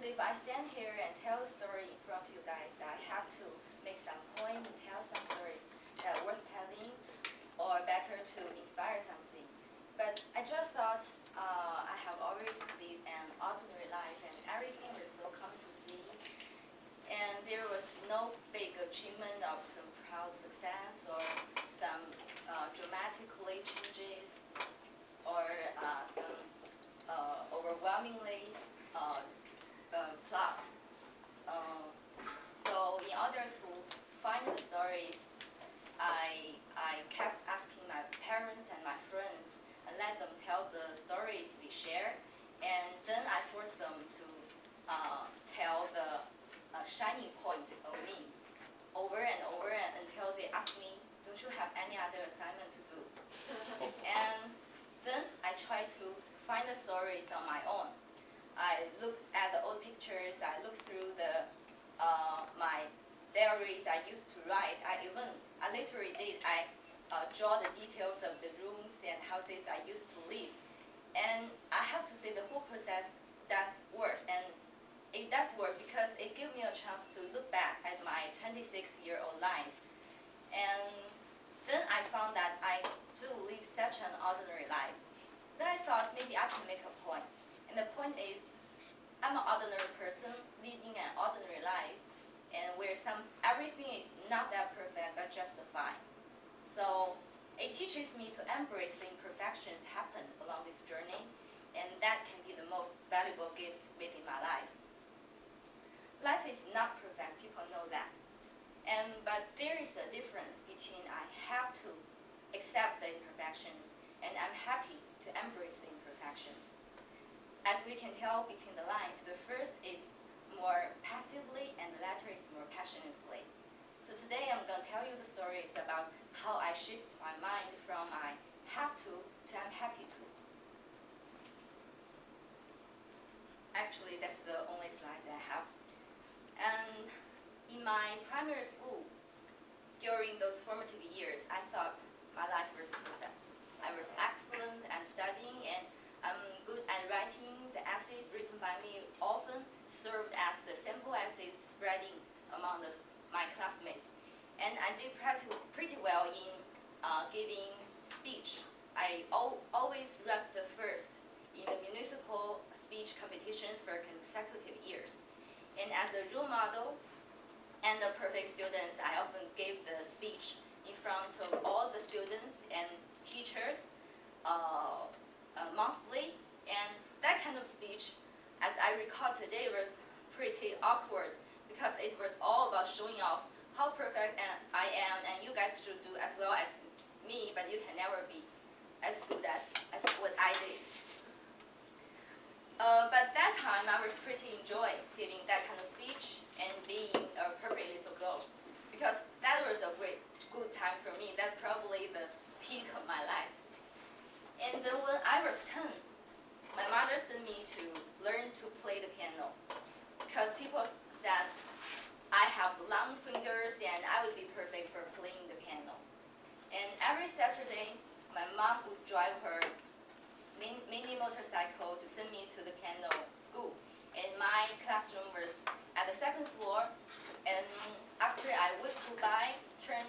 if I stand here and tell a story in front of you guys, I have to make some point and tell some stories that are worth telling, or better to inspire something. But I just thought I have always lived an ordinary life, and everything was so common to see. And there was no big achievement of some proud success or some dramatically changes or some overwhelmingly plots. So in order to find the stories, I kept asking my parents and my friends and let them tell the stories we share, and then I forced them to tell the shining points of me over and over until they asked me, don't you have any other assignment to do? And then I tried to find the stories on my own. I looked at the old pictures, I looked through my diaries I used to write. I literally did. I draw the details of the rooms and houses I used to live. And I have to say the whole process does work. And it does work because it gives me a chance to look back at my 26-year-old life. And then I found that I do live such an ordinary life. Then I thought maybe I can make a point. And the point is, I'm an ordinary person living an ordinary life, and where everything is not that perfect but just fine. So it teaches me to embrace the imperfections happen along this journey, and that can be the most valuable gift within my life. Life is not perfect, people know that. But there is a difference between I have to accept the imperfections and I'm happy to embrace the imperfections. As we can tell between the lines, the first is more passively and the latter is more passionately. So today I'm going to tell you the stories about how I shift my mind from I have to I'm happy to. Actually, that's the only slides I have. And in my primary school, during those formative years, I thought my life was perfect. I was excellent at studying and I'm good at writing. The essays written by me often served as the sample essays spreading among my classmates. And I did pretty well in giving speech. I always ranked the first in the municipal speech competitions for consecutive years. And as a role model and the perfect students, I often gave the speech in front of all the students and teachers monthly, and that kind of speech, as I recall today, was pretty awkward because it was all about showing off how perfect I am, and you guys should do as well as me, but you can never be as good as what I did. But that time, I was pretty enjoying giving that kind of speech and being a perfect little girl, because that was a good time for me. That's probably the peak of my life. And then when I was 10, my mother sent me to learn to play the piano because people said I have long fingers and I would be perfect for playing the piano. And every Saturday, my mom would drive her mini motorcycle to send me to the piano school. And my classroom was at the second floor. And after I would go by, turn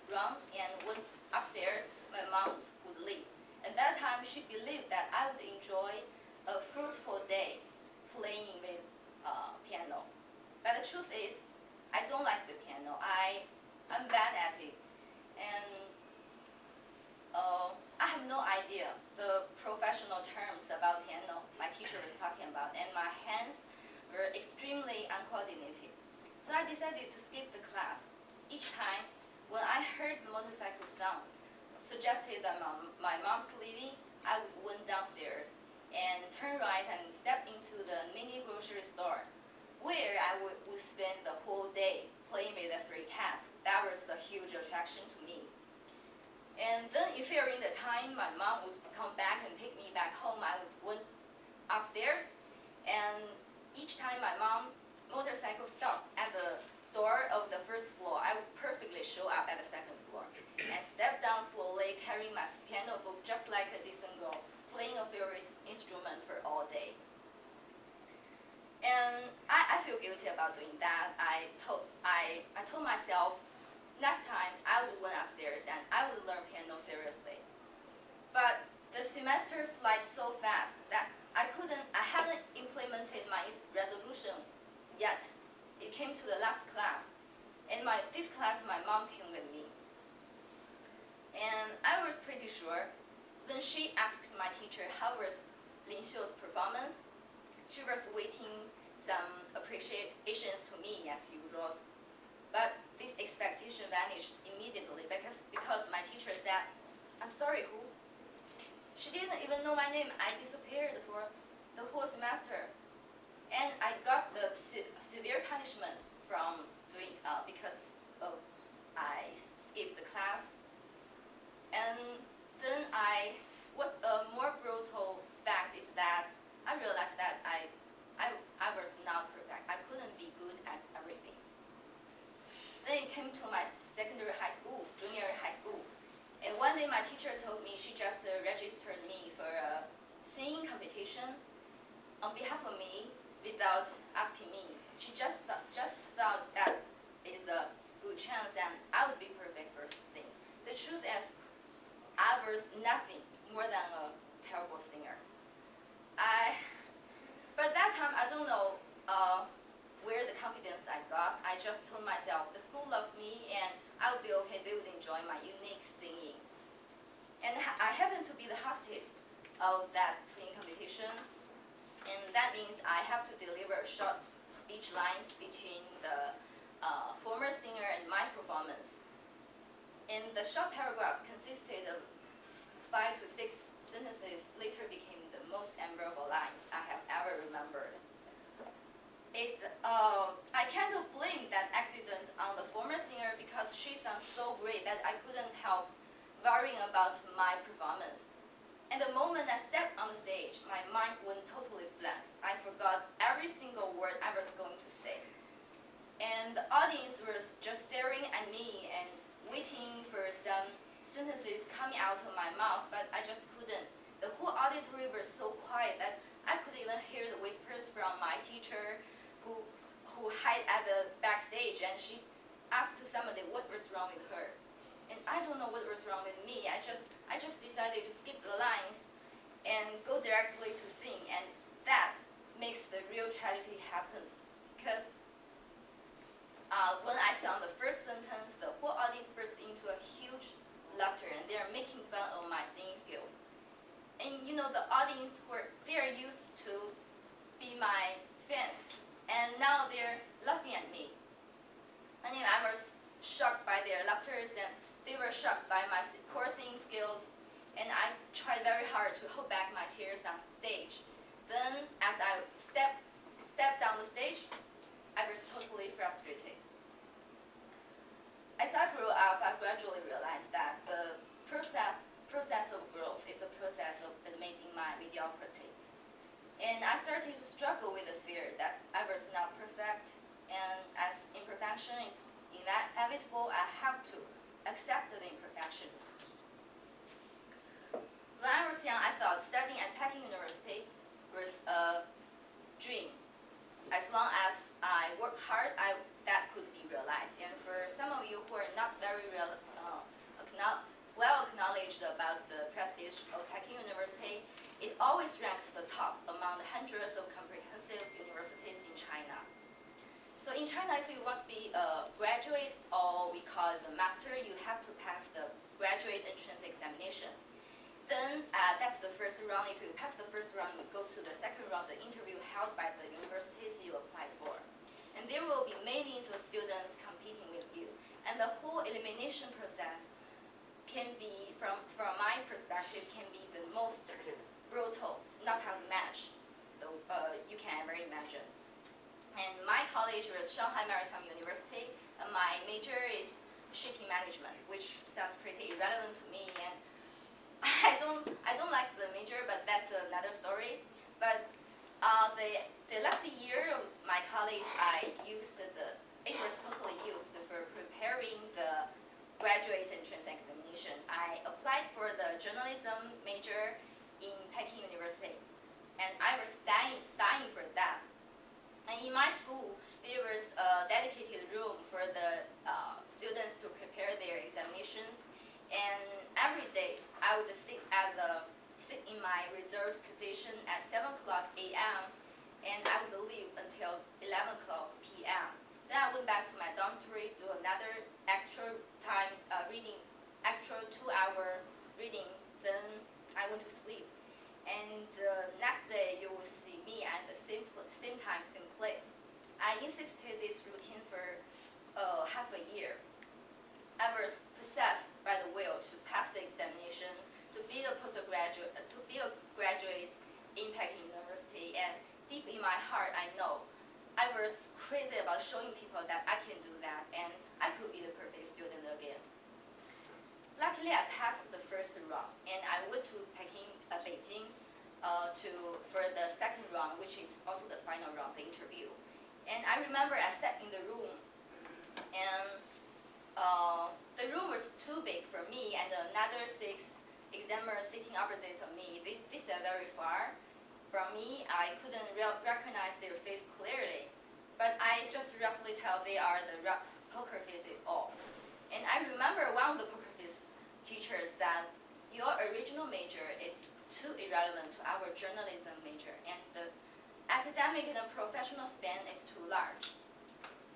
around and went upstairs, my mom would leave. At that time, she believed that I would enjoy a fruitful day playing with piano. But the truth is, I don't like the piano. I'm bad at it. And I have no idea the professional terms about piano my teacher was talking about, and my hands were extremely uncoordinated. So I decided to skip the class. Each time, when I heard the motorcycle sound, suggested that my mom's leaving, I went downstairs and turned right and stepped into the mini grocery store, where I would spend the whole day playing with the three cats. That was the huge attraction to me. And then if during the time my mom would come back and pick me back home, I would went upstairs, and each time my mom's motorcycle stopped at the door of the first floor, I would perfectly show up at the second floor and step down slowly, carrying my piano book just like a decent girl, playing a favorite instrument for all day. guilty about doing that. I told myself next time I would went upstairs and I would learn piano seriously. But the semester flies so fast that I haven't implemented my resolution yet. It came to the last class. In this class, my mom came with me. And I was pretty sure. When she asked my teacher how was Lin Xiu's performance, she was waiting some appreciations to me as usual. But this expectation vanished immediately because my teacher said, "I'm sorry, who?" She didn't even know my name. I disappeared for the whole semester. And I got the severe punishment from doing because I skipped the class. And then what a more brutal fact is that I realized that I was not perfect. I couldn't be good at everything. Then it came to my secondary high school, junior high school. And one day my teacher told me she just registered me for a singing competition on behalf of me without asking me. She just thought that is a good chance and I would be perfect for singing. The truth is, I was nothing more than a terrible singer. But that time I don't know where the confidence I got. I just told myself the school loves me and I would be okay. They would enjoy my unique singing. And I happened to be the hostess of that singing competition. And that means I have to deliver short speech lines between the former singer and my performance. And the short paragraph consisted of 5 to 6 sentences, later became the most memorable lines I have ever remembered. I kind of blame that accident on the former singer because she sounds so great that I couldn't help worrying about my performance. And the moment I stepped on the stage, my mind went totally blank. I forgot every single word I was going to say. And the audience was just staring at me and waiting for some sentences coming out of my mouth, but I just couldn't. The whole auditory was so quiet that I could even hear the whispers from my teacher who hid at the backstage, and she asked somebody what was wrong with her. And I don't know what was wrong with me. I just decided to skip the lines and go directly to sing, and that makes the real tragedy happen. Because when I sang the first sentence, the whole audience burst into a huge laughter, and they are making fun of my singing skills. And the audience they are used to be my fans, and now they're laughing at me. Anyway, I was shocked by their laughter, and they were shocked by my poor singing skills, and I tried very hard to hold back my tears on stage. Then, as I stepped down the stage, I was totally frustrated. As I grew up, I gradually realized that the process of growth is a process of admitting my mediocrity. And I started to struggle with the fear that I was not perfect, and as imperfection is inevitable, I have to accept the imperfections. When I was young, I thought studying at Peking University was a dream. As long as I worked hard, that could be realized. And for some of you who are not very well acknowledged about the prestige of Peking University, it always ranks the top among the hundreds of comprehensive universities in China. So in China, if you want to be a graduate, or we call it the master, you have to pass the graduate entrance examination. Then that's the first round. If you pass the first round, you go to the second round, the interview held by the universities you applied for. And there will be millions of students competing with you. And the whole elimination process can be, from my perspective, can be the most brutal knockout match you can ever imagine. And my college was Shanghai Maritime University, and my major is shipping management, which sounds pretty irrelevant to me. And I don't like the major, but that's another story. But the last year of my college, it was totally used for preparing the graduate entrance examination. I applied for the journalism major in Peking University, and I was dying for that. And in my school, there was a dedicated room for the students to prepare their examinations. And every day, I would sit in my reserved position at 7 o'clock a.m. and I would leave until 11 o'clock p.m. Then I went back to my dormitory, do another extra time reading, extra 2-hour reading. Then I went to sleep. And next day, you will see me at the same time, same place. I insisted this routine for half a year. I was possessed by the will to pass the examination, to be a postgraduate, to be a graduate in Peking University, and deep in my heart, I know I was crazy about showing people that I can do that, and I could be the perfect student again. Luckily, I passed the first round, and I went to Beijing, for the second round, which is also the final round, the interview. And I remember I sat in the room, and the room was too big for me and another 6 examiners sitting opposite of me. They sat very far from me. I couldn't recognize their face clearly, but I just roughly tell they are the poker faces all. And I remember one of the poker face teachers said, "Your original major is too irrelevant to our journalism major, and the academic and professional span is too large."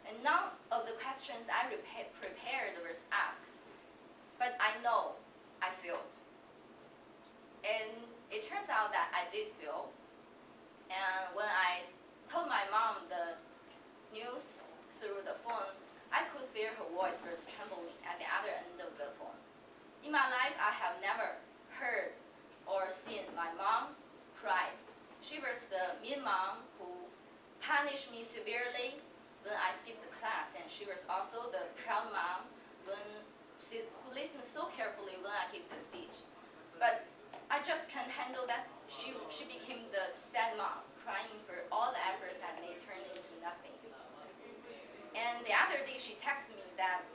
And none of the questions I prepared was asked, but I know I failed. And it turns out that I did fail. And when I told my mom the news through the phone, I could feel her voice was trembling at the other end of the phone. In my life, I have never heard or seen my mom cry. She was the mean mom who punished me severely when I skipped the class, and she was also the proud mom who listened so carefully when I gave the speech. But I just can't handle that. She became the sad mom, crying for all the efforts I made turned into nothing. And the other day she texted me that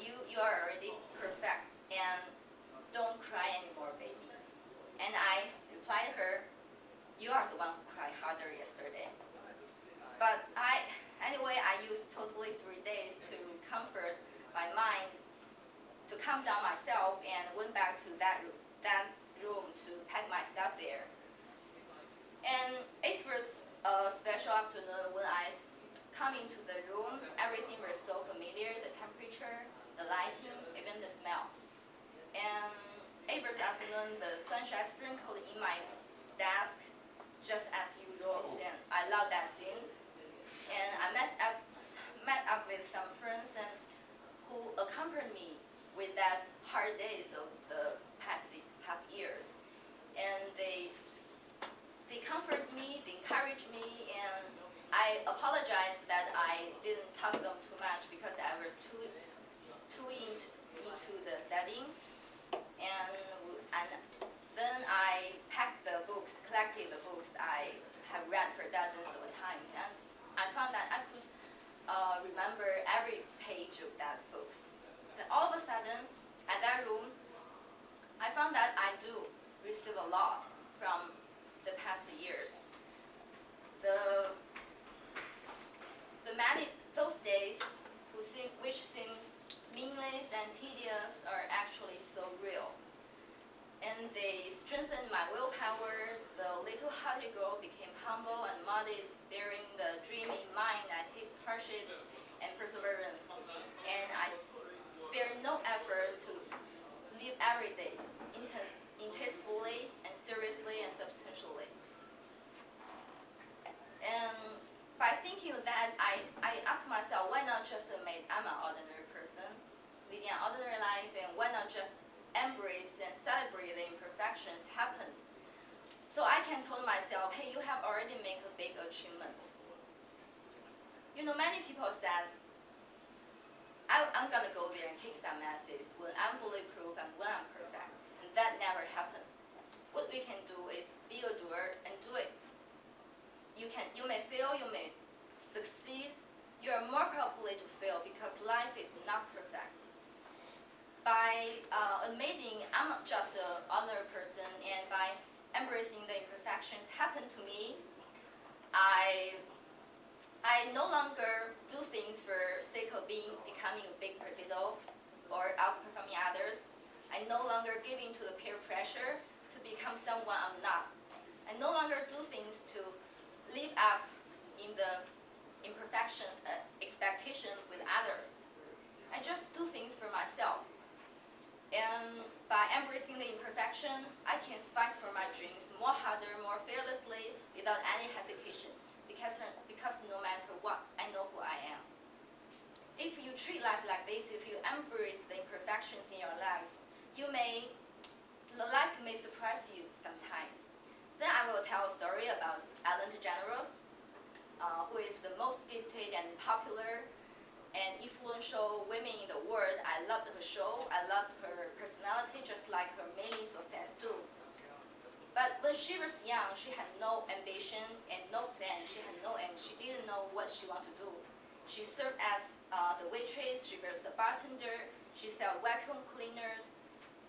you are already perfect, and don't cry anymore, baby. And I replied to her, "You are the one who cried harder yesterday." But anyway, I used totally 3 days to comfort my mind, to calm down myself, and went back to that room to pack my stuff there. And it was a special afternoon when I come into the room. Everything was so familiar, the temperature, the lighting, even the smell. And it was afternoon, the sunshine sprinkled in my desk, just as usual scene. I love that scene. And I met up with some friends and who accompanied me with that hard days of the past half years. And they comforted me, they encouraged me, and I apologized that I didn't talk to them too much because I was too into the studying. And then I packed the books, collected the books I have read for dozens of times, and I found that I could remember every page of that book. Then all of a sudden, at that room, I found that I do receive a lot from the past years. Those days, which seems meaningless and tedious, are actually so real. And they strengthened my willpower. The little hearty girl became humble and modest, bearing the dream in mind that his hardships and perseverance. And I spared no effort to live every day intensely and seriously and substantially. And by thinking of that, I asked myself, why not just admit I'm an ordinary person, leading an ordinary life, and why not just embrace and celebrate the imperfections happen? So I can tell myself, hey, you have already made a big achievement. Many people said, I'm going to go there and kick some asses when I'm bulletproof and when I'm perfect. And that never happens. What we can do is be a doer and do it. You may fail, you may succeed. You are more probably to fail because life is not perfect. By admitting I'm not just an ordinary person, and by embracing the imperfections happen to me, I I no longer do things for sake of becoming a big potato or outperforming others. I no longer give in to the peer pressure to become someone I'm not. I no longer do things to live up in the imperfection expectation with others. I just do things for myself. And by embracing the imperfection, I can fight for my dreams more harder, more fearlessly, without any hesitation. Because no matter what, I know who I am. If you treat life like this, if you embrace the imperfections in your life, the life may surprise you sometimes. Then I will tell a story about Ellen DeGeneres, who is the most gifted and popular and influential women in the world. I loved her show. I loved her personality, just like her millions of fans do. But when she was young, she had no ambition and no plan. She had no aim. She didn't know what she wanted to do. She served as the waitress. She was a bartender. She sold vacuum cleaners.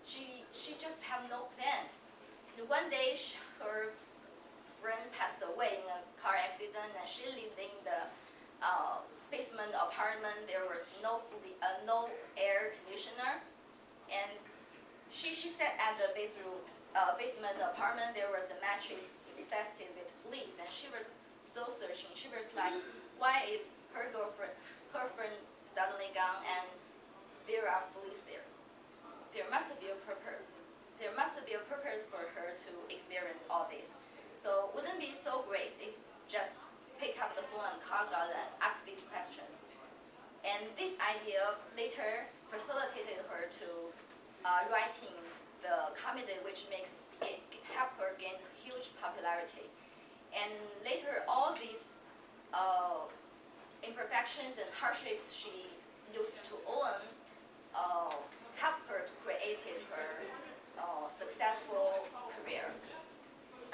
She just had no plan. And one day, her friend passed away in a car accident, and she lived in the basement apartment. There was no air conditioner, and she sat at the basement apartment. There was a mattress infested with fleas, and she was so searching. She was like, why is her friend suddenly gone, and there are fleas there? There must be a purpose. There must be a purpose for her to experience all this. So wouldn't it be so great if just pick up the phone and call God and ask these questions? And this idea later facilitated her to writing the comedy, which makes it help her gain huge popularity. And later, all these imperfections and hardships she used to own helped her to create her successful career.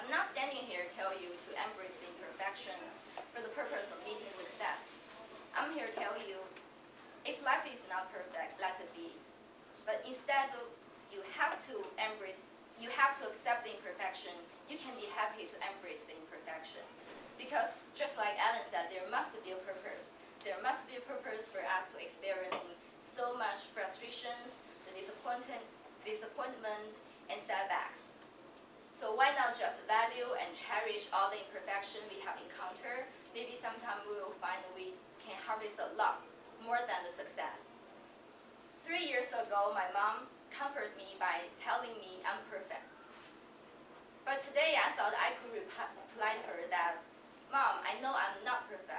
I'm not standing here to tell you to embrace the imperfections for the purpose of meeting success. I'm here to tell you, if life is not perfect, let it be. But instead, you have to accept the imperfection. You can be happy to embrace the imperfection. Because just like Alan said, there must be a purpose. There must be a purpose for us to experiencing so much frustrations, the disappointment, and setbacks. So why not just value and cherish all the imperfection we have encountered? Maybe sometime we will find we can harvest a lot more than the success. 3 years ago, my mom comforted me by telling me I'm perfect. But today I thought I could reply to her that, Mom, I know I'm not perfect.